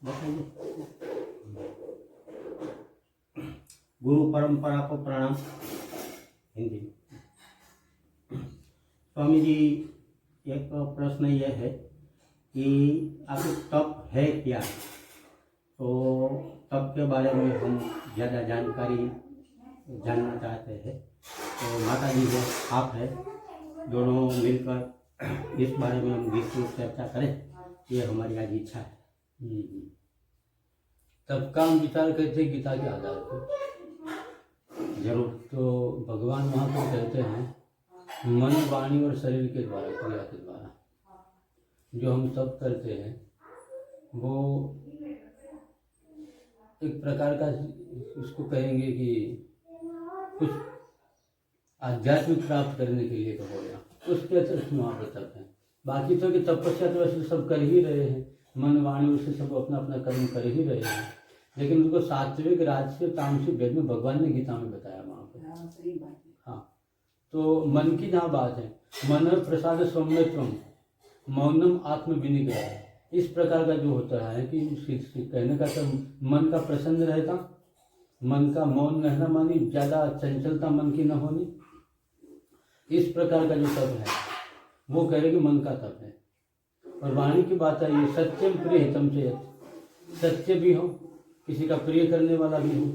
बताइए। गुरु परंपरा को प्रणाम। हिंदी। स्वामी जी, एक प्रश्न यह है कि आखिर तप है क्या? तो तप के बारे में हम ज़्यादा जानकारी जानना चाहते हैं। तो माता जी है, आप है, दोनों मिलकर इस बारे में हम विस्तृत चर्चा करें, ये हमारी आज इच्छा है। तब का हम विचार करते गीता के आधार पर। जरूर। तो भगवान वहाँ पर कहते हैं मन, वाणी और शरीर के द्वारा, क्रिया के द्वारा जो हम तप करते हैं वो एक प्रकार का, उसको कहेंगे कि कुछ आध्यात्मिक प्राप्त करने के लिए तो हो गया, उसके अतिरिक्त वहाँ पर तप है। बाकी तो कि तपस्या तो वैसे सब कर ही रहे हैं, मन वाणी उससे सब अपना अपना कर्म कर ही रहे हैं, लेकिन उनको सात्विक, राजसिक, तामसिक भेद में भगवान ने गीता में बताया वहाँ पर। सही बात है। हाँ, तो मन की जहाँ बात है, मन प्रसाद सौम्यत्वम मौनम आत्म विनिग्रह, इस प्रकार का जो होता है कि कहने का तो मन का प्रसन्न रहता, मन का मौन रहना, मानी ज़्यादा चंचलता मन की न होनी, इस प्रकार का जो तप है वो कह रहे कि मन का तप है। और वाणी की बात आई है, सत्यम प्रिय हितम से, सत्य भी हो, किसी का प्रिय करने वाला भी हो,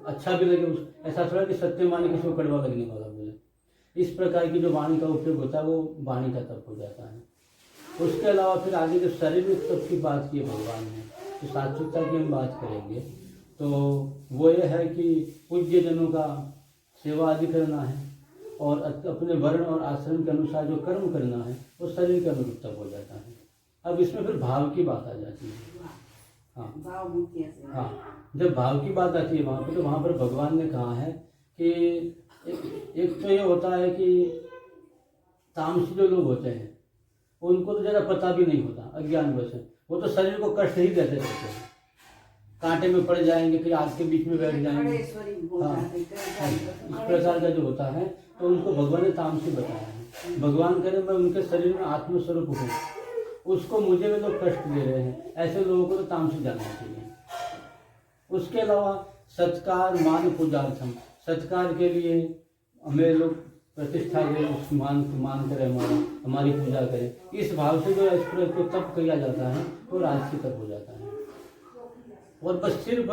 अच्छा भी लगे, उस ऐसा थोड़ा कि सत्य माने किसी को कड़वा लगने वाला बोले, इस प्रकार की जो वाणी का उपयोग होता है वो वाणी का तप हो जाता है। उसके अलावा फिर आगे जो शारीरिक तप की बात की है भगवान ने, तो सात्विकता की हम बात करेंगे तो वो ये है कि पूज्य जनों का सेवा आदि करना है और अपने वर्ण और आश्रम के अनुसार जो कर्म करना है वो शरीर के अनुरूप तप हो जाता है। अब इसमें फिर भाव की बात आ जाती है। हाँ, जब भाव की बात आती है वहाँ पर, तो वहाँ पर भगवान ने कहा है कि एक तो ये होता है कि तामसी जो लोग होते हैं उनको तो ज़्यादा पता भी नहीं होता, अज्ञान वश, वो तो शरीर को कष्ट ही देते रहते हैं, कांटे में पड़ जाएंगे, फिर आग के बीच में बैठ जाएंगे। हाँ, इस प्रकार का जो होता है तो उनको भगवान ने तामसी बताया है। भगवान कह रहे मैं उनके शरीर में आत्मस्वरूप हूँ, उसको मुझे में लोग कष्ट दे रहे हैं, ऐसे लोगों को तो तामसी जानना चाहिए। उसके अलावा सत्कार, मान, पूजार्थम, सत्कार के लिए हमें लोग प्रतिष्ठा दें, उस मान करें, हमारी पूजा करें, इस भाव से जो इस प्रकार को तप किया जाता है तो राजसी तप हो जाता है। और बस सिर्फ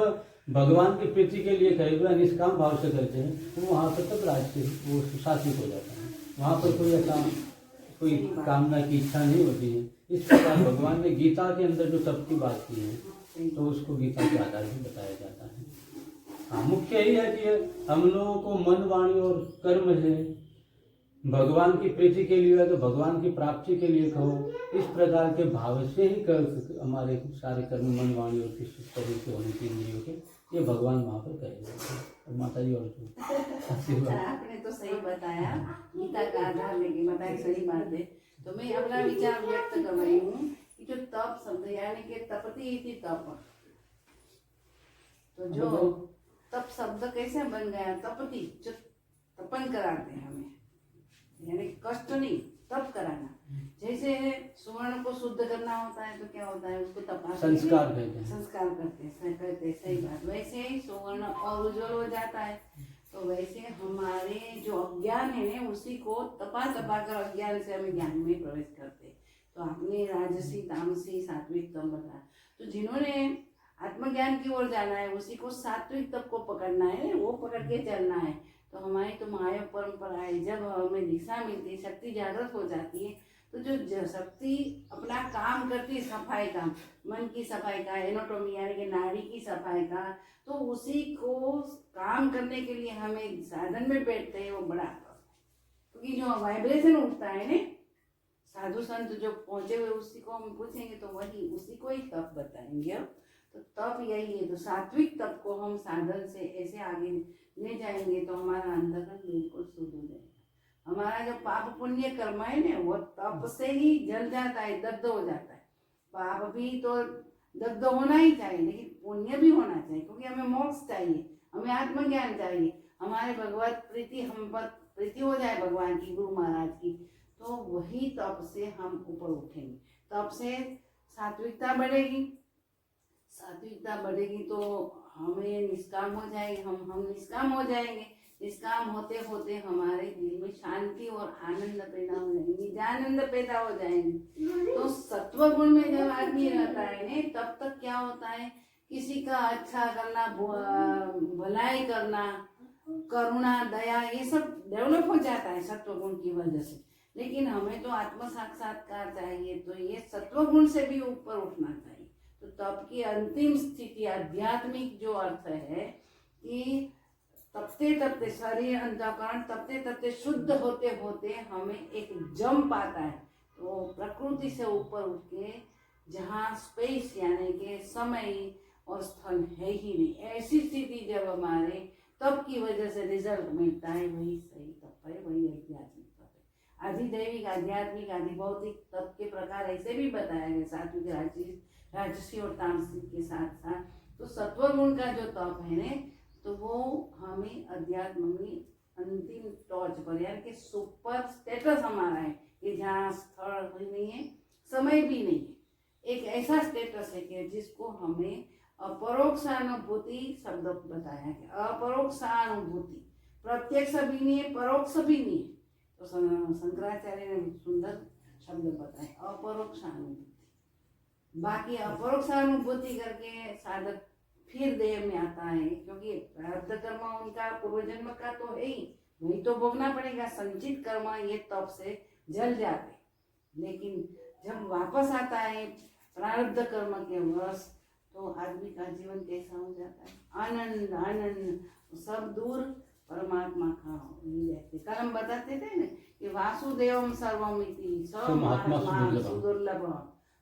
भगवान की प्रीति के लिए करे हुए निष्काम भाव से करते हैं तो वहाँ पर तब राजसी, वो सात्विक हो जाता है। वहाँ पर कोई ऐसा कोई कामना की इच्छा नहीं होती है। इस प्रकार भगवान ने गीता के अंदर जो तप की बात की है तो उसको गीता के आधार पर बताया जाता है। हाँ, मुख्य यही है कि हम लोगों को मन, वाणी और कर्म है भगवान की प्रीति के लिए, तो भगवान की प्राप्ति के लिए कहो, इस प्रकार के भाव से ही हमारे सारे कर्म मन, वाणी और किस तरह के होने चाहिए के, ये भगवान वहाँ पर करेंगे। माता जी और आपने तो सही बताया, गीता का आधार लेके बताया, सही बात है। तो मैं अपना विचार व्यक्त कर रही हूँ कि जो तप शब्द यानी कि तपति इति तप, तो जो तप शब्द कैसे बन गया, तपति, जो तपन कराते हैं हमें, यानी कष्ट नहीं, तप कराना। जैसे सुवर्ण को शुद्ध करना होता है तो क्या होता है, उसको तपाते हैं, संस्कार कहते हैं, संस्कार करते हैं, सही बात। वैसे ही सुवर्ण और उज्जवल हो जाता है, तो वैसे हमारे जो अज्ञान है ना, उसी को तपा तपा कर अज्ञान से हमें ज्ञान में प्रवेश करते। तो आपने राजसी, तामसी, सात्विक तप बताया, तो जिन्होंने आत्मज्ञान की ओर जाना है उसी को सात्विक तप को पकड़ना है, वो पकड़ के चलना है। तो हमारी तो माया परंपरा है, जब हमें दिशा मिलती है, शक्ति जागृत हो जाती है, तो जो शक्ति अपना काम करती है, सफाई का, मन की सफाई का, एनाटॉमी यानी कि नाड़ी की सफाई का, तो उसी को काम करने के लिए हमें साधन में बैठते हैं, वो बड़ा, क्योंकि जो वाइब्रेशन उठता है ना, साधु संत जो पहुंचे हुए उसी को हम पूछेंगे तो वही उसी को ही तप बताएंगे। तो तप यही है, तो सात्विक तप को हम साधन से ऐसे आगे ले जाएंगे तो हमारा अंतःकरण बिल्कुल शुद्ध हो जाएगा। हमारा जो पाप पुण्य कर्म है ना, वो तप से ही जल जाता है, दग्ध हो जाता है। पाप भी तो दग्ध होना ही चाहिए, लेकिन पुण्य भी होना चाहिए, क्योंकि हमें मोक्ष चाहिए, हमें आत्मज्ञान चाहिए, हमारे भगवत प्रीति, हम पर प्रीति हो जाए भगवान की, गुरु महाराज की, तो वही तप से हम ऊपर उठेंगे। तप से सात्विकता बढ़ेगी, सात्विकता बढ़ेगी तो हमें निष्काम हो जाएंगे, हम निष्काम हो जाएंगे। निष्काम होते होते हमारे दिल में शांति और आनंद पैदा हो जाएंगे, निजानंद पैदा हो जाएंगे। तो सत्व गुण में जब आदमी रहता है ने, तब तक क्या होता है, किसी का अच्छा करना, भलाई करना, करुणा, दया, ये सब डेवलप हो जाता है सत्व गुण की वजह से। लेकिन हमें तो आत्म साक्षात्कार चाहिए, तो ये सत्व गुण से भी ऊपर उठना चाहिए। तो तप की अंतिम स्थिति आध्यात्मिक जो अर्थ है कि तपते तपते शरीर अंतःकरण तपते तपते शुद्ध होते होते हमें एक जंप आता है। तो प्रकृति से ऊपर उठ के जहाँ स्पेस यानी कि समय और स्थल है ही नहीं, ऐसी स्थिति जब हमारे तप की वजह से रिजल्ट मिलता है, वही सही तप है, वही आध्यात्मिक तप है। अधिदैविक, आध्यात्मिक, अधिभौतिक तप के प्रकार ऐसे भी बताया गया, सात्विक, राजसी और तामसिक के साथ साथ। तो सत्व गुण का जो तप है ने, तो वो हमें अध्यात्म में अंतिम टॉर्च पर, यानी कि सुपर स्टेटस हमारा है कि जहाँ स्थल भी नहीं है, समय भी नहीं है, एक ऐसा स्टेटस है कि जिसको हमें अपरोक्षानुभूति शब्द बताया है। अपरोक्षानुभूति, प्रत्यक्ष भी नहीं है, परोक्ष भी नहीं है। तो शंकराचार्य ने सुंदर शब्द बताए, अपरोक्षानुभूति। बाकी अपरोक्षानुभूति करके साधक फिर देह में आता है, क्योंकि प्रारब्ध कर्म उनका पूर्व जन्म का तो है ही, वही तो भोगना पड़ेगा। संचित कर्म ये तप से जल जाते, लेकिन जब वापस आता है प्रारब्ध कर्म के वश, तो आदमी का जीवन कैसा हो जाता है, आनंद आनंद सब दूर, परमात्मा का व्यक्ति। कल हम बताते थे ना कि वासुदेवम सर्वमिति स महात्मा सुदुर्लभ।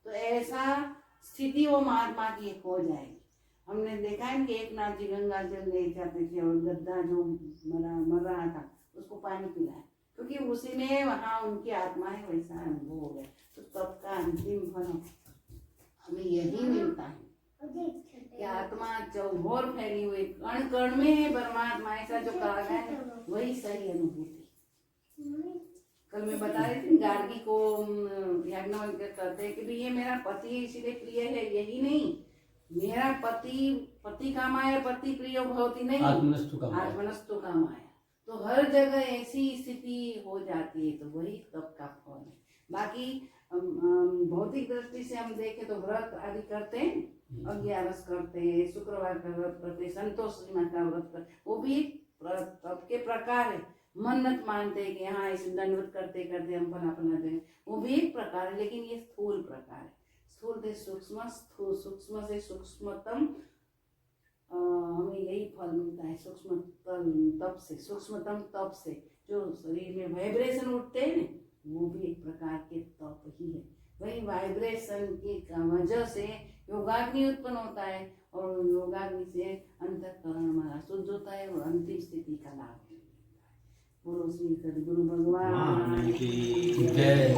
तो ऐसा स्थिति वो महात्मा की हो जाएगी। हमने देखा है कि एक नाथ जी गंगा जल ले जाते थे और गद्दा जो मर रहा था उसको पानी पिलाया, क्योंकि उसी में वहाँ उनकी आत्मा है, वैसा अनुभव हो गया। तो तब का अंतिम फल हमें यही मिलता है कि आत्मा चौभोर फैली हुई, कण कण में है परमात्मा, ऐसा जो कहा गया है वही सही अनुभूति। कल मैं बता रही थी गार्गी को याज्ञवल्क्य कहते हैं कि ये मेरा पति है इसलिए प्रिय है, यही नहीं, मेरा पति का माया पति प्रिय भवति नहीं, आत्मनस्तु का माया। तो हर जगह ऐसी स्थिति हो जाती है, तो वही तप का फल है। बाकी भौतिक दृष्टि से हम देखें तो व्रत आदि करते हैं, अज्ञारस करते हैं, शुक्रवार का व्रत करते हैं, संतोषी माँ का व्रत करते, वो भी तप के प्रकार है। मन्नत मानते हैं कि हाँ इस दंडवत करते करते हम फला दें, वो भी एक प्रकार है, लेकिन ये स्थूल प्रकार है। स्थूल से सूक्ष्म, सूक्ष्म से सूक्ष्मतम हमें यही फल मिलता है। सूक्ष्मतम तप से जो शरीर में वाइब्रेशन उठते हैं ना, वो भी एक प्रकार के तप ही है। वही वाइब्रेशन की वजह से योगाग्नि उत्पन्न होता है, और योगाग्नि से अंतःकरण हमारा शुद्ध होता है और अंतिम स्थिति का लाभ मिलता है। बोलो श्री सद्गुरु भगवान की जय।